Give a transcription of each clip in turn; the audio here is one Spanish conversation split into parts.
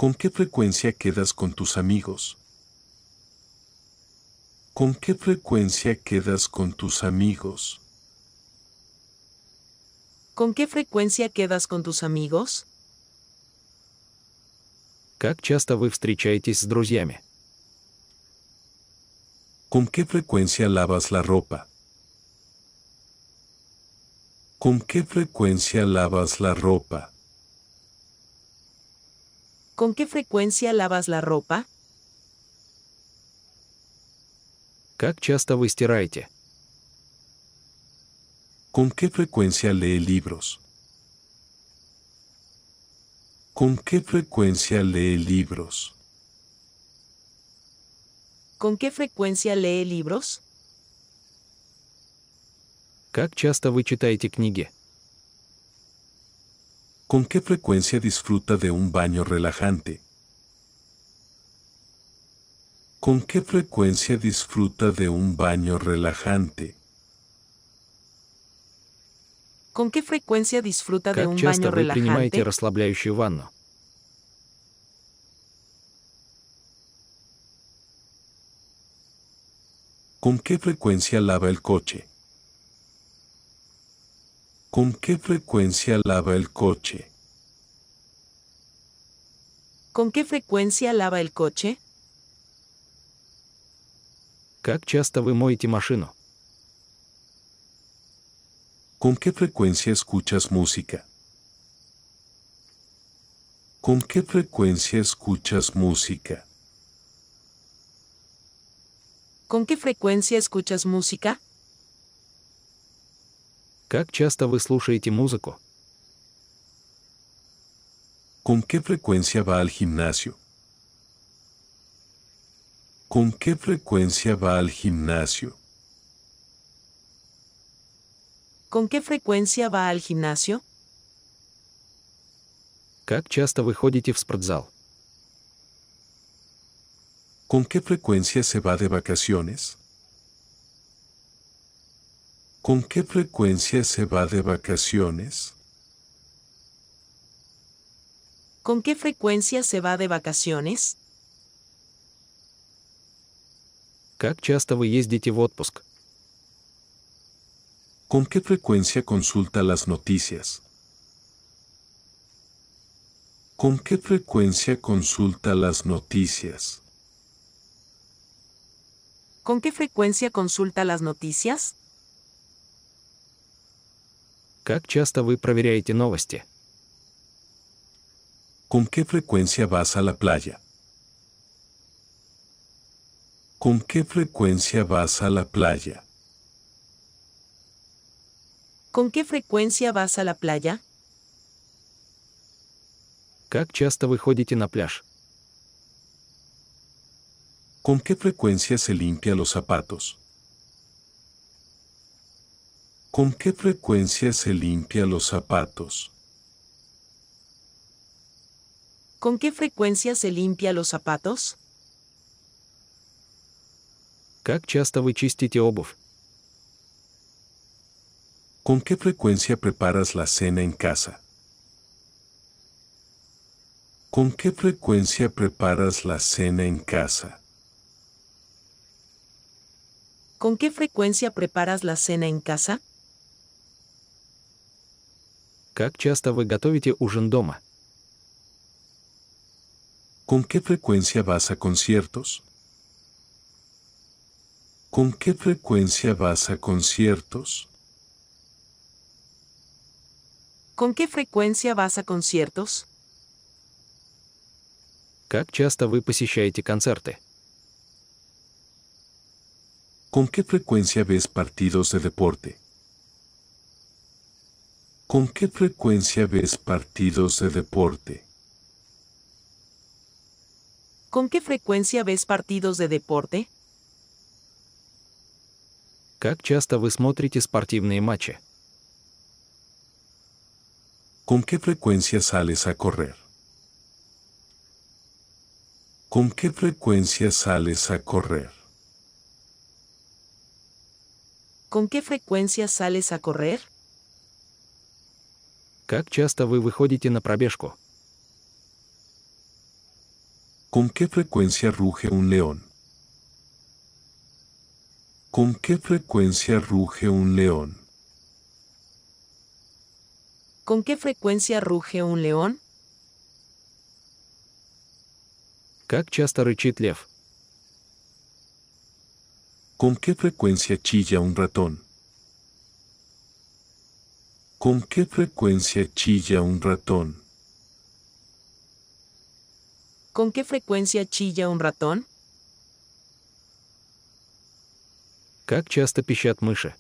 ¿Con qué frecuencia quedas con tus amigos? ¿Con qué frecuencia quedas con tus amigos? ¿Con qué frecuencia quedas con tus amigos? Как часто вы встречаетесь с друзьями? ¿Con qué frecuencia lavas la ropa? ¿Con qué frecuencia lavas la ropa? ¿Con qué frecuencia lavas la ropa? Как часто вы стираете? ¿Con qué frecuencia lee libros? ¿Con qué frecuencia lee libros? ¿Con qué frecuencia lee libros? Как часто вы читаете книги? ¿Con qué frecuencia disfruta de un baño relajante? ¿Con qué frecuencia disfruta de un baño relajante? ¿Con qué frecuencia disfruta de Как un часто baño вы принимаете relajante? расслабляющую ванну? ¿Con qué frecuencia lava el coche? ¿Con qué frecuencia lava el coche? ¿Con qué frecuencia lava el coche? Как часто вы моете машину? ¿Con qué frecuencia escuchas música? ¿Con qué frecuencia escuchas música? ¿Con qué frecuencia escuchas música? Как часто вы слушаете музыку? ¿Con qué frecuencia va al gimnasio? ¿Con qué frecuencia va al gimnasio? ¿Con qué frecuencia va al gimnasio? Как часто вы ходите в спортзал? ¿Con qué frecuencia se va de vacaciones? ¿Con qué frecuencia se va de vacaciones? ¿Con qué frecuencia se va de vacaciones? Как часто вы ездите в отпуск? ¿Con qué frecuencia consulta las noticias? ¿Con qué frecuencia consulta las noticias? ¿Con qué frecuencia consulta las noticias? Как часто вы проверяете новости? ¿Con qué frecuencia vas a la playa? ¿Con qué frecuencia vas a la playa? ¿Con qué frecuencia vas a la playa? Как часто вы ходите на пляж? ¿Con qué frecuencia se limpia los zapatos? ¿Con qué frecuencia se limpia los zapatos? ¿Con qué frecuencia se limpia los zapatos? Как часто вы чистите обувь? ¿Con qué frecuencia preparas la cena en casa? ¿Con qué frecuencia preparas la cena en casa? ¿Con qué frecuencia preparas la cena en casa? Как часто вы готовите ужин дома? ¿Con qué frecuencia vas a conciertos? ¿Con qué frecuencia vas a conciertos? ¿Con qué frecuencia vas a conciertos? Как часто вы посещаете концерты? ¿Con qué frecuencia ves partidos de deporte? ¿Con qué frecuencia ves partidos de deporte? ¿Con qué frecuencia ves partidos de deporte? Как часто вы смотрите спортивные матчи? ¿Con qué frecuencia sales a correr? ¿Con qué frecuencia sales a correr? ¿Con qué frecuencia sales a correr? Как часто вы выходите на пробежку? ¿Con qué frecuencia ruge un león? ¿Con qué frecuencia ruge un león? ¿Con qué frecuencia ruge un león? Как часто рычит лев? ¿Con qué frecuencia chilla un ratón? ¿Con qué frecuencia chilla un ratón? ¿Con qué frecuencia chilla un ratón? Как часто пищат мыши?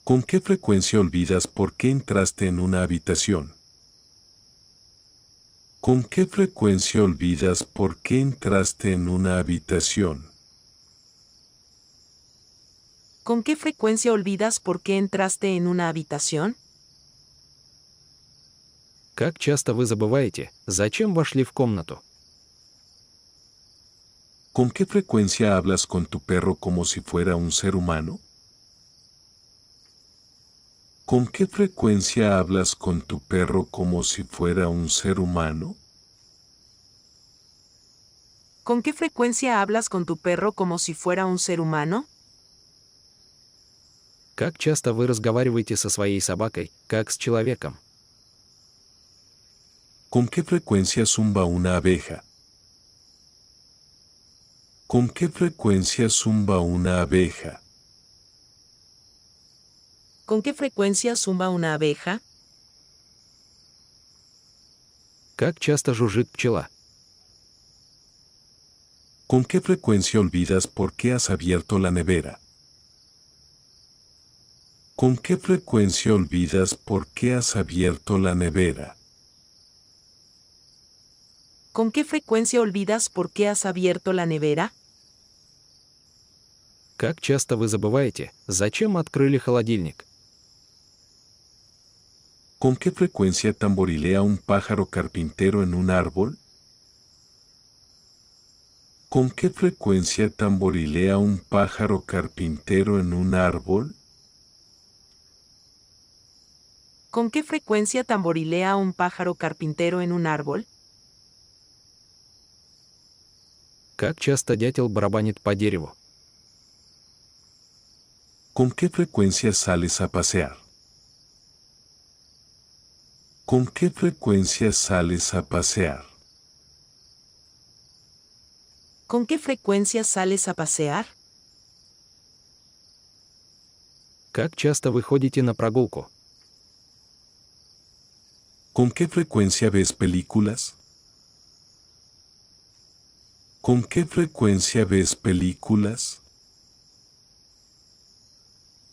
¿Con qué frecuencia olvidas por qué entraste en una habitación? ¿Con qué frecuencia olvidas por qué entraste en una habitación? ¿Con qué frecuencia olvidas por qué entraste en una habitación? Как часто вы забываете, зачем вошли в комнату? ¿Con qué frecuencia hablas con tu perro como si fuera un ser humano? ¿Con qué frecuencia hablas con tu perro como si fuera un ser humano? ¿Con qué frecuencia hablas con tu perro como si fuera un ser humano? Как часто вы разговариваете со своей собакой, как с человеком? ¿Con qué frecuencia zumba una abeja? ¿Con qué frecuencia zumba una abeja? ¿Con qué frecuencia zumba una abeja? Как часто жужжит пчела? ¿Con qué frecuencia olvidas por qué has abierto la nevera? ¿Con qué frecuencia olvidas por qué has abierto la nevera? ¿Con qué frecuencia olvidas por qué has abierto la nevera? Как часто вы забываете, зачем открыли холодильник? ¿Con qué frecuencia tamborilea un pájaro carpintero en un árbol? ¿Con qué frecuencia tamborilea un pájaro carpintero en un árbol? ¿Con qué frecuencia tamborilea un pájaro carpintero en un árbol? Как часто дятел барабанит по дереву? ¿Con qué frecuencia sales a pasear? ¿Con qué frecuencia sales a pasear? ¿Con qué frecuencia sales a pasear? Как часто вы ходите на прогулку? ¿Con qué frecuencia ves películas? ¿Con qué frecuencia ves películas?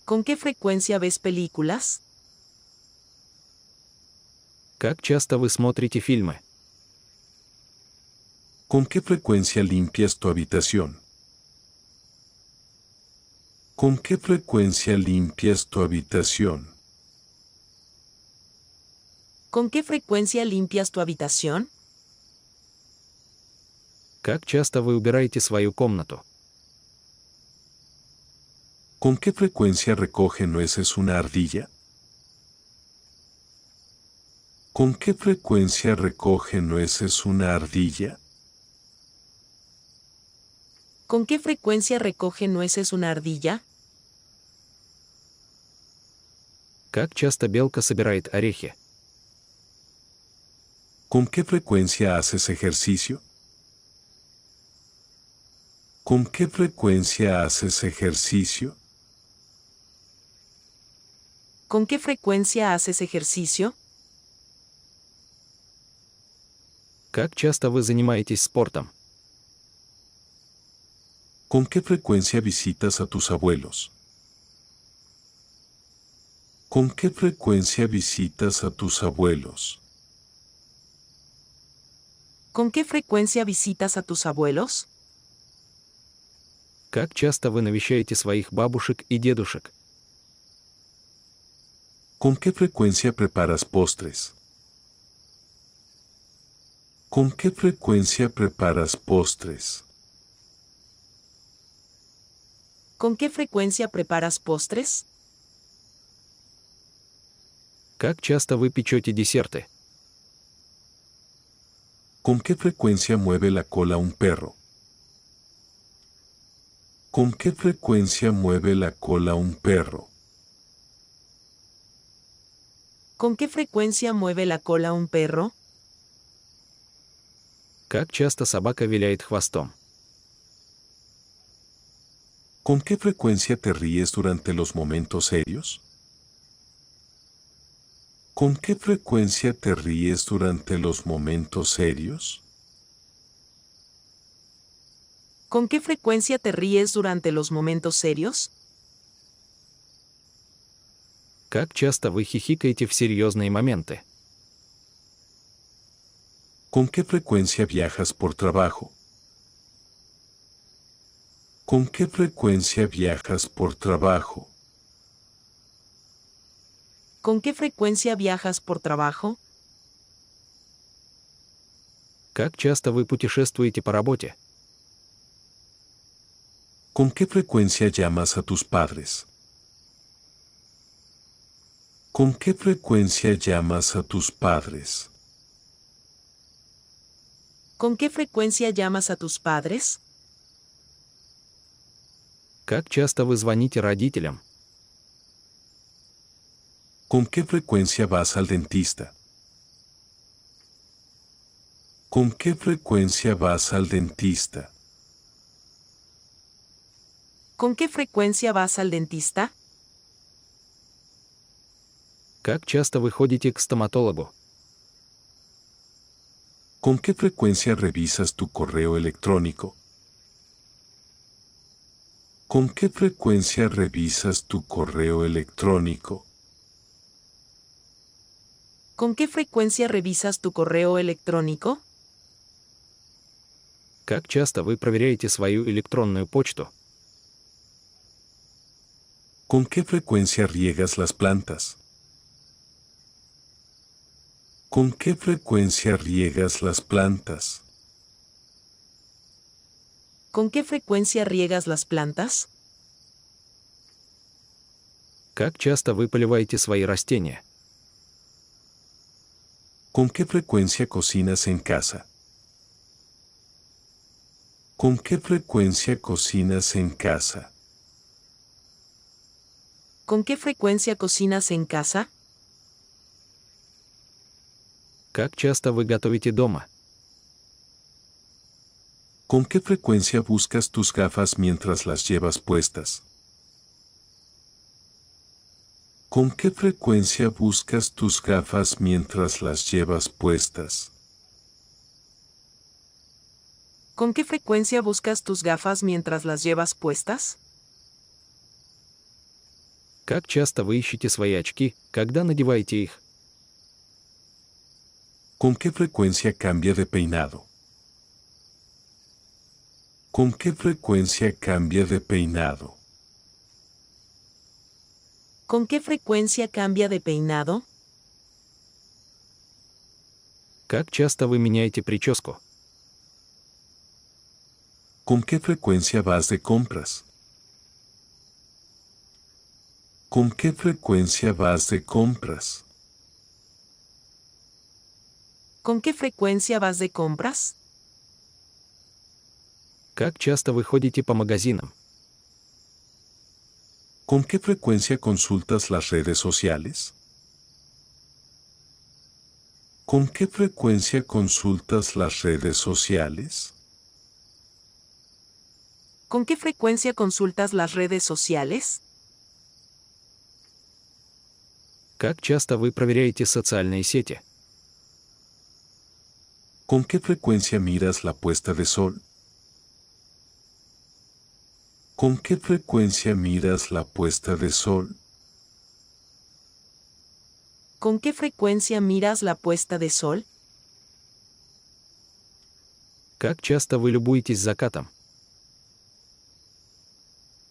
¿Con qué frecuencia ves películas? Как часто вы смотрите фильмы? ¿Con qué frecuencia limpias tu habitación? ¿Con qué frecuencia limpias tu habitación? ¿Con qué frecuencia limpias tu habitación? Как часто вы убираете свою комнату? ¿Con qué frecuencia recoge nueces una ardilla? ¿Con qué frecuencia recoge nueces una ardilla? ¿Con qué frecuencia recoge nueces una ardilla? Как часто белка собирает орехи? ¿Con qué frecuencia haces ejercicio? ¿Con qué frecuencia haces ejercicio? ¿Con qué frecuencia haces ejercicio? Как часто вы занимаетесь спортом? ¿Con qué frecuencia visitas a tus abuelos? ¿Con qué frecuencia visitas a tus abuelos? ¿Con qué frecuencia visitas a tus abuelos? Как часто вы навещаете своих бабушек и дедушек? ¿Con qué frecuencia preparas postres? ¿Con qué frecuencia preparas postres? ¿Con qué frecuencia preparas postres? Как часто вы печете десерты? ¿Con qué frecuencia mueve la cola un perro? ¿Con qué frecuencia mueve la cola un perro? ¿Con qué frecuencia mueve la cola un perro? Как часто собака виляет хвостом? ¿Con qué frecuencia te ríes durante los momentos serios? ¿Con qué frecuencia te ríes durante los momentos serios? ¿Con qué frecuencia te ríes durante los momentos serios? Как часто вы хихикаете в серьезные моменты? ¿Con qué frecuencia viajas por trabajo? ¿Con qué frecuencia viajas por trabajo? ¿Con qué frecuencia viajas por trabajo? Как часто вы путешествуете по работе? ¿Con qué frecuencia llamas a tus padres? ¿Con qué frecuencia llamas a tus padres? ¿Con qué frecuencia llamas a tus padres? Как часто вы звоните родителям? ¿Con qué frecuencia vas al dentista? ¿Con qué frecuencia vas al dentista? ¿Con qué frecuencia vas al dentista? Как часто вы ходите к стоматологу? ¿Con qué frecuencia revisas tu correo electrónico? ¿Con qué frecuencia revisas tu correo electrónico? ¿Con qué frecuencia revisas tu correo electrónico? Как часто вы проверяете свою электронную почту? ¿Con qué frecuencia riegas las plantas? ¿Con qué frecuencia riegas las plantas? ¿Con qué frecuencia riegas las plantas? Как часто вы поливаете свои растения? ¿Con qué frecuencia cocinas en casa? ¿Con qué frecuencia cocinas en casa? ¿Con qué frecuencia cocinas en casa? Как часто вы готовите дома? ¿Con qué frecuencia buscas tus gafas mientras las llevas puestas? ¿Con qué frecuencia buscas tus gafas mientras las llevas puestas? ¿Con qué frecuencia buscas tus gafas mientras las llevas puestas? Как часто вы ищете свои очки, когда надеваете их? ¿Con qué frecuencia cambia de peinado? ¿Con qué frecuencia cambia de peinado? ¿Con qué frecuencia cambia de peinado? Как часто вы меняете прическу? ¿Con qué frecuencia vas de compras? ¿Con qué frecuencia vas de compras? ¿Con qué frecuencia vas de compras? Как часто вы ходите по магазинам? ¿Con qué frecuencia consultas las redes sociales? ¿Con qué frecuencia consultas las redes sociales? ¿Con qué frecuencia consultas las redes sociales? Как часто вы проверяете социальные сети? ¿Con qué frecuencia miras la puesta de sol? ¿Con qué frecuencia miras la puesta de sol? ¿Con qué frecuencia miras la puesta de sol? Как часто вы любуетесь закатом?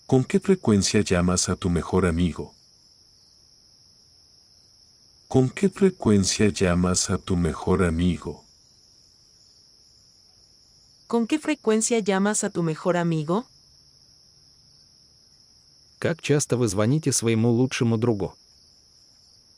¿Con qué frecuencia llamas a tu mejor amigo? ¿Con qué frecuencia llamas a tu mejor amigo? ¿Con qué frecuencia llamas a tu mejor amigo? Как часто вы звоните своему лучшему другу?